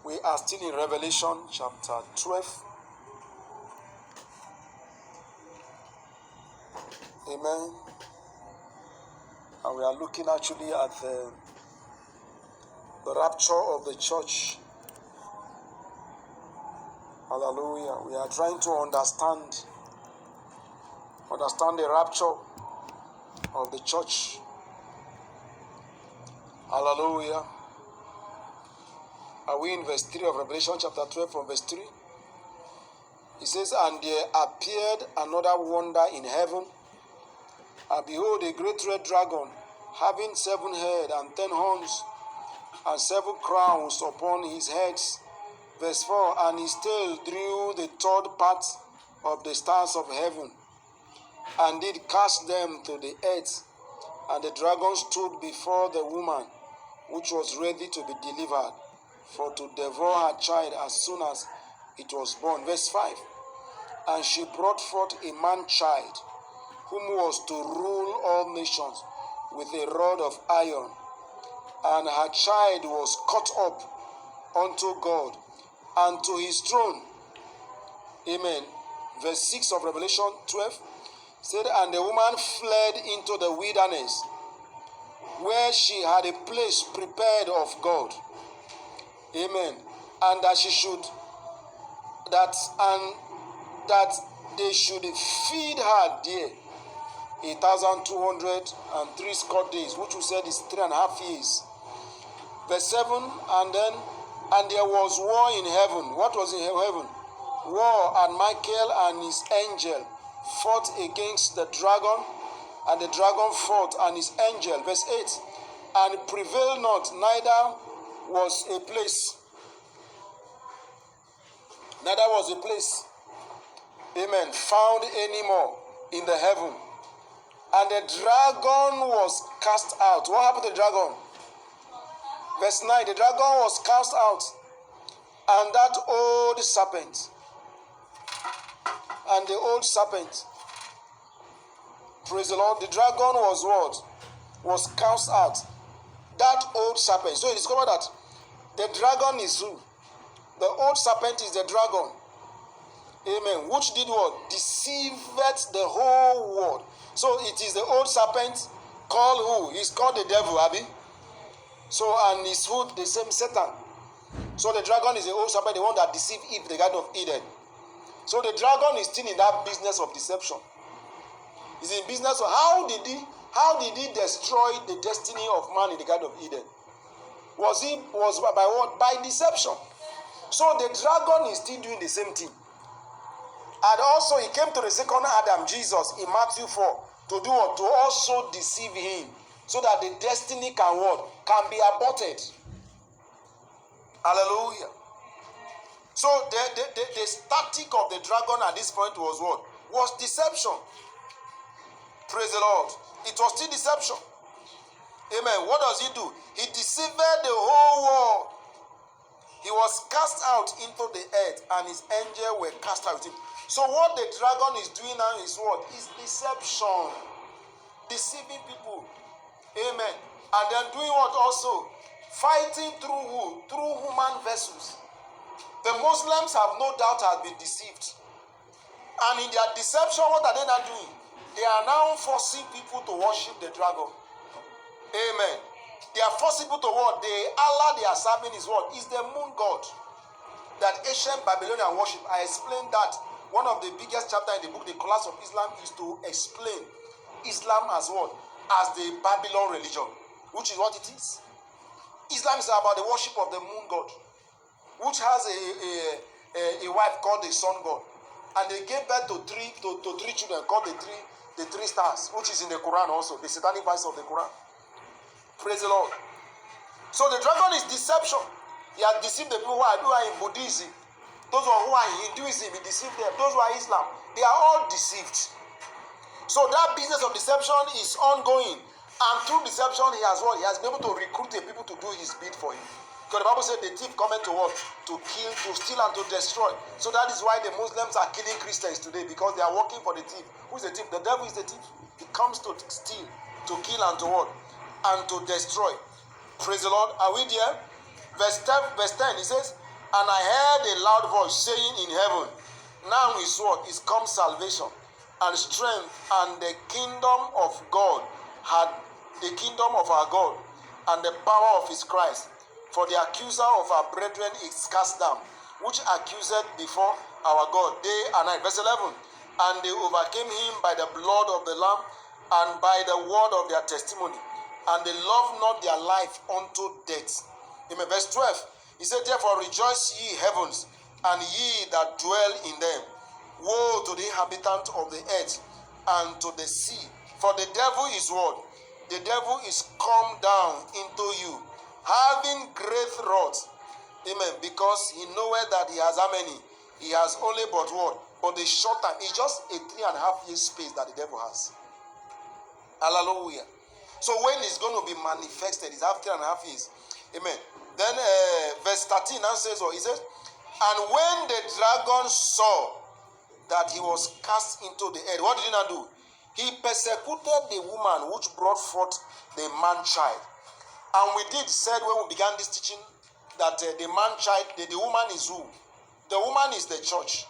We are still in Revelation chapter 12. Amen. And we are looking actually at the rapture of the church. Hallelujah. We are trying to understand the rapture of the church. Hallelujah. Are we in verse 3 of Revelation chapter 12 from verse 3? It says, "And there appeared another wonder in heaven, and behold, a great red dragon, having 7 heads and 10 horns, and 7 crowns upon his heads." Verse 4, "And his tail drew the third part of the stars of heaven, and did cast them to the earth. And the dragon stood before the woman, which was ready to be delivered, for to devour her child as soon as it was born." Verse 5, "And she brought forth a man-child, whom was to rule all nations with a rod of iron. And her child was caught up unto God and to his throne." Amen. Verse 6 of Revelation 12 said, "And the woman fled into the wilderness, where she had a place prepared of God." Amen. And that they should feed her there 1,203 days, which we said is 3.5 years. Verse 7, "And there was war in heaven." What was in heaven? War, and Michael and his angel fought against the dragon, and the dragon fought and his angel. Verse 8, "And prevailed not, neither was a place." Amen. "Found any more in the heaven. And the dragon was cast out." What happened to the dragon? Verse 9, "The dragon was cast out, and that old serpent." And the old serpent. Praise the Lord. The dragon was what? Was cast out. That old serpent. So you discover that the dragon is who? The old serpent is the dragon. Amen. Which did what? Deceived the whole world. So it is the old serpent called who? He's called the devil, Abi. So, and his food, the same Satan. So the dragon is the old serpent, the one that deceived Eve, the Garden of Eden. So the dragon is still in that business of deception. He's in business of how did he destroy the destiny of man in the Garden of Eden? Was by what? By deception. So the dragon is still doing the same thing. And also he came to the second Adam, Jesus, in Matthew 4, to do what? To also deceive him, so that the destiny can what? Can be aborted. Hallelujah. So the static of the dragon at this point was what? Was deception. Praise the Lord. It was still deception. Amen. What does he do? He deceived the whole world. He was cast out into the earth, and his angels were cast out with him. So what the dragon is doing now is what? Is deception. Deceiving people. Amen. And then doing what also? Fighting through who? Through human vessels. The Muslims have no doubt have been deceived. And in their deception, what are they now doing? They are now forcing people to worship the dragon. Amen. They are forcing people to what? The Allah they are serving is what? Is the moon god. That ancient Babylonian worship. I explained that. One of the biggest chapters in the book, The Collapse of Islam, is to explain Islam as what? As the Babylon religion. Which is what it is. Islam is about the worship of the moon god, which has a wife called the sun god. And they gave birth to three children called the three stars, which is in the Quran also, the satanic verse of the Quran. Praise the Lord. So the dragon is deception. He has deceived the people who are in Buddhism. Those who are in Hinduism, he deceived them. Those who are Islam, they are all deceived. So that business of deception is ongoing. And through deception, he has what? He has been able to recruit the people to do his bid for him. Because the Bible said the thief cometh to what? To kill, to steal, and to destroy. So that is why the Muslims are killing Christians today, because they are working for the thief. Who is the thief? The devil is the thief. He comes to steal, to kill, and to what? And to destroy. Praise the Lord. Are we there? Verse 10, it says, And I heard a loud voice saying in heaven, now is what? Is come salvation and strength and the kingdom of God the kingdom of our God and the power of his Christ. For the accuser of our brethren is cast down, which accused before our God day and night. Verse 11. And they overcame him by the blood of the Lamb and by the word of their testimony, and they loved not their life unto death. Amen. Verse 12. He said, therefore rejoice ye heavens, and ye that dwell in them. Woe to the inhabitant of the earth and to the sea. For the devil is what? The devil is come down into you, having great wrath. Amen. Because he knoweth that he has how many? He has only but what? But the short time. It's just a 3.5 year space that the devil has. Hallelujah. So when it's going to be manifested, it's after 3.5 years. Amen. Then verse 13 now says, he says, and when the dragon saw that he was cast into the earth, what did he not do? He persecuted the woman which brought forth the man child. And we said when we began this teaching that the man child, the woman is who? The woman is the church.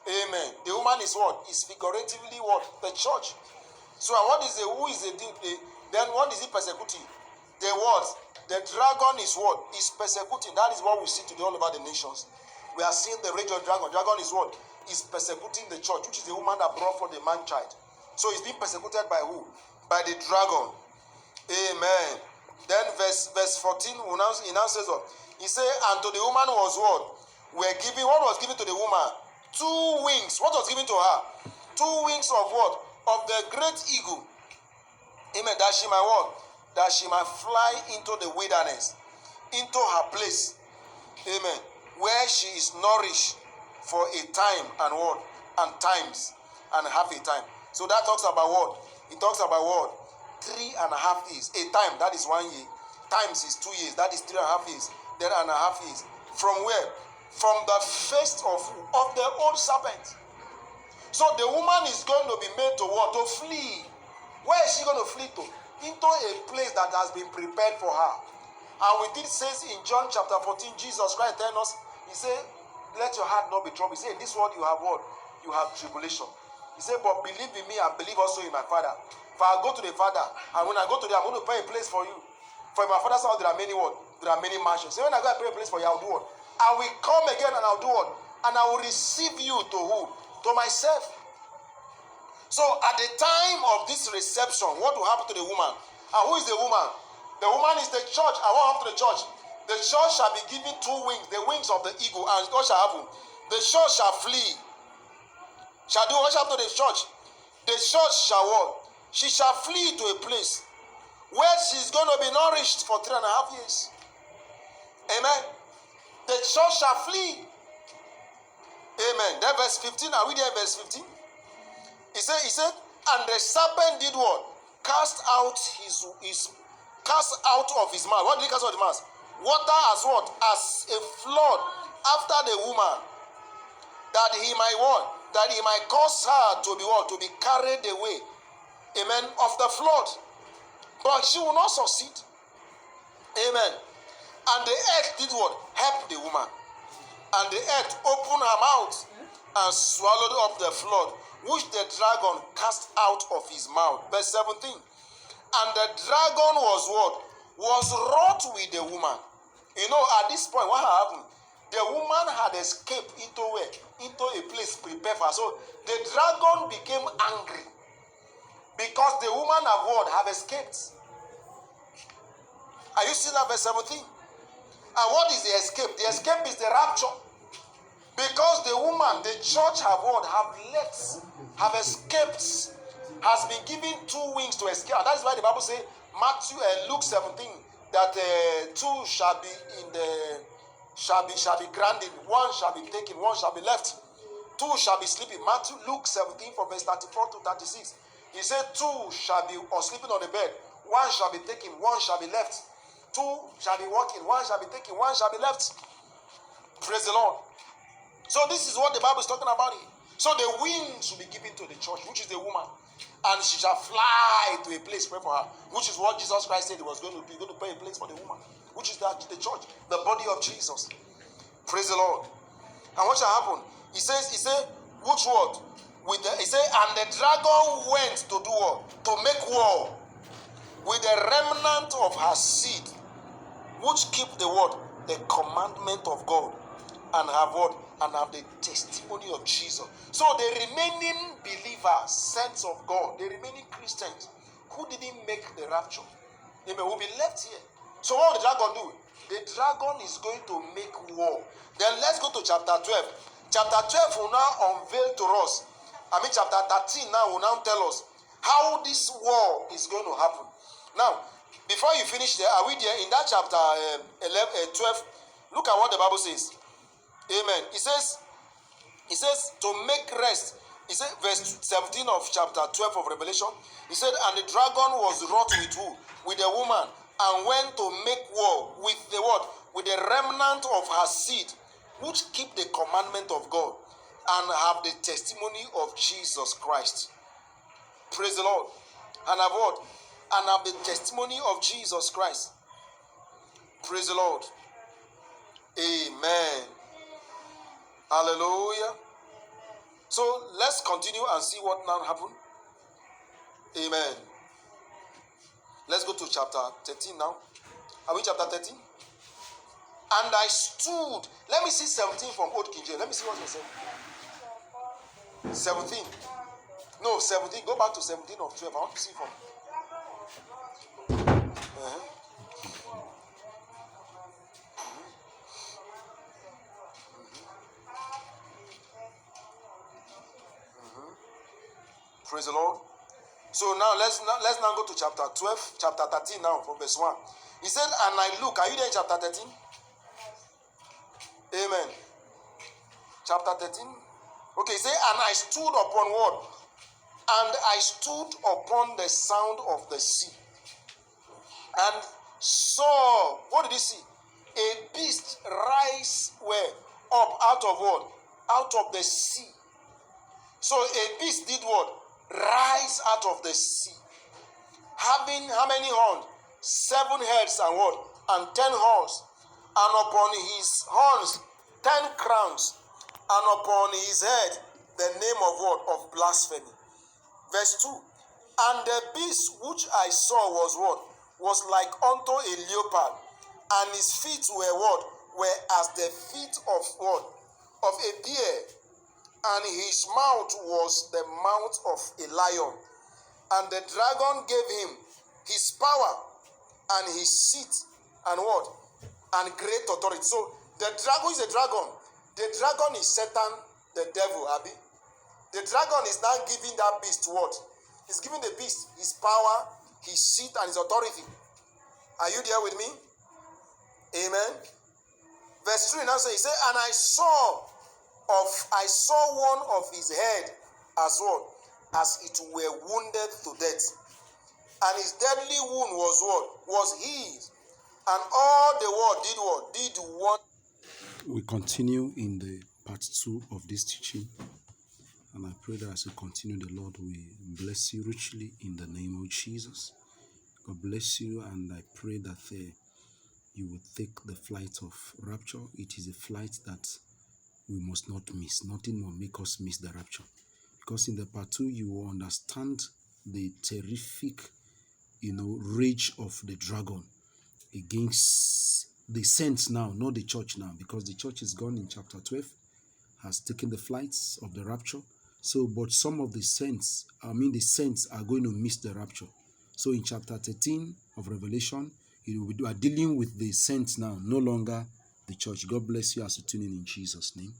Amen. The woman is what? Is figuratively what? The church. So what is who is then what is he persecuting? The what? The dragon is what? Is persecuting. That is what we see today all over the nations. We are seeing the rage of dragon. Dragon is what? Is persecuting the church, which is the woman that brought forth the man child. So he's being persecuted by who? By the dragon. Amen. Then verse 14, he now says what? He said, and to the woman was what? What was given to the woman? 2 wings. What was given to her? 2 wings of what? Of the great eagle. Amen. That she might what? That she might fly into the wilderness, into her place. Amen. Where she is nourished for a time and what? And times and half a time. So that talks about what? It talks about what? 3.5 years. A time, that is 1 year. Times is 2 years. That is 3.5 years. Then 1.5 years. From where? From the face of the old serpent. So the woman is going to be made to what? To flee. Where is she going to flee to? Into a place that has been prepared for her. And we did says in John chapter 14, Jesus Christ telling us, he said, let your heart not be troubled. He said, in this world you have what? You have tribulation. He said, but believe in me and believe also in my Father. For I go to the Father, and when I go to there, I'm going to prepare a place for you. For in my Father's house there are many what? There are many mansions. So when I go and prepare a place for you, I'll do what? I will come again and I'll do what? And I will receive you to who? To myself. So at the time of this reception, what will happen to the woman? And who is the woman? The woman is the church. And what happened to the church? The church shall be given 2 wings, the wings of the eagle, and what shall happen? The church shall flee. Shall do what shall happen to the church? The church shall what? She shall flee to a place where she's going to be nourished for 3.5 years. Amen. The church shall flee. Amen. Then verse 15, are we there in verse 15? He said, and the serpent did what? Cast out of his mouth. What did he cast out of his mouth? Water as what? As a flood after the woman. That he might what? That he might cause her to be what? To be carried away. Amen. Of the flood. But she will not succeed. Amen. And the earth did what? Help the woman. And the earth opened her mouth and swallowed up the flood, which the dragon cast out of his mouth. Verse 17. And the dragon was what? Was wrought with the woman. You know, at this point, what happened? The woman had escaped into where? Into a place prepared for her. So the dragon became angry because the woman have what? Have escaped. Are you seeing that verse 17? And what is the escape? The escape is the rapture. Because the woman, the church have what? Have escaped, has been given 2 wings to escape. And that is why the Bible says, Matthew and Luke 17, that 2 shall be granted, 1 shall be taken, 1 shall be left. 2 shall be sleeping. Matthew, Luke 17 from verse 34 to 36. He said 2 shall be sleeping on the bed, 1 shall be taken, 1 shall be left. 2 shall be walking, 1 shall be taken, 1 shall be left. Praise the Lord. So this is what the Bible is talking about here. So the wings will be given to the church, which is the woman. And she shall fly to a place prepared for her, which is what Jesus Christ said he was going to do. He's going to prepare a place for the woman, which is the church, the body of Jesus. Praise the Lord. And what shall happen? He said, which word? He said, and the dragon went to do what? To make war with the remnant of her seed, which keep the word, the commandment of God, and have what? And have the testimony of Jesus. So the remaining believers, saints of God, the remaining Christians who didn't make the rapture, they will be left here. So what will the dragon do? The dragon is going to make war. Then let's go to chapter 12. Chapter 12 will now unveil to us. Chapter 13 now will now tell us how this war is going to happen. Now, before you finish there, are we there? In that chapter 12, look at what the Bible says. Amen. It says to make rest. It says verse 17 of chapter 12 of Revelation. He said, and the dragon was wrought with who? With a woman, and went to make war with the what? With the remnant of her seed, which keep the commandment of God, and have the testimony of Jesus Christ. Praise the Lord. And have what? And have the testimony of Jesus Christ. Praise the Lord. Amen. Hallelujah. So let's continue and see what now happened. Amen. Let's go to chapter 13 now. Are we chapter 13? And I stood. Let me see 17 from Old King James. Let me see what you said. 17. No, 17. Go back to 17 of 12. I want to see from. Praise the Lord. So now let's now go to chapter 12, chapter 13 now from verse 1. He said, and I look. Are you there in chapter 13? Amen. Chapter 13. Okay, say, and I stood upon what? And I stood upon the sound of the sea, and saw, what did he see? A beast rise where? Up out of what? Out of the sea. So a beast did what? Rise out of the sea. Having how many horns? 7 heads and what? And 10 horns. And upon his horns 10 crowns. And upon his head the name of what? Of blasphemy. Verse 2. And the beast which I saw was what? Was like unto a leopard. And his feet were what? Were as the feet of what? Of a bear. And his mouth was the mouth of a lion. And the dragon gave him his power and his seat and what? And great authority. So the dragon is a dragon. The dragon is Satan, the devil, Abi. The dragon is now giving that beast what? He's giving the beast his power, his seat, and his authority. Are you there with me? Amen. Verse 3 now says, he said, and I saw one of his head as what? As it were wounded to death. And his deadly wound was what? Was healed. And all the world did what? Did what? We continue in the part 2 of this teaching. And I pray that as we continue, the Lord will bless you richly in the name of Jesus. God bless you, and I pray that you will take the flight of rapture. It is a flight that we must not miss. Nothing will make us miss the rapture. Because in the part 2, you will understand the terrific, rage of the dragon against the saints now, not the church now, because the church is gone in chapter 12, has taken the flights of the rapture. So, but some of the saints are going to miss the rapture. So in chapter 13 of Revelation, we are dealing with the saints now, no longer the church. God bless you as you tune in Jesus' name.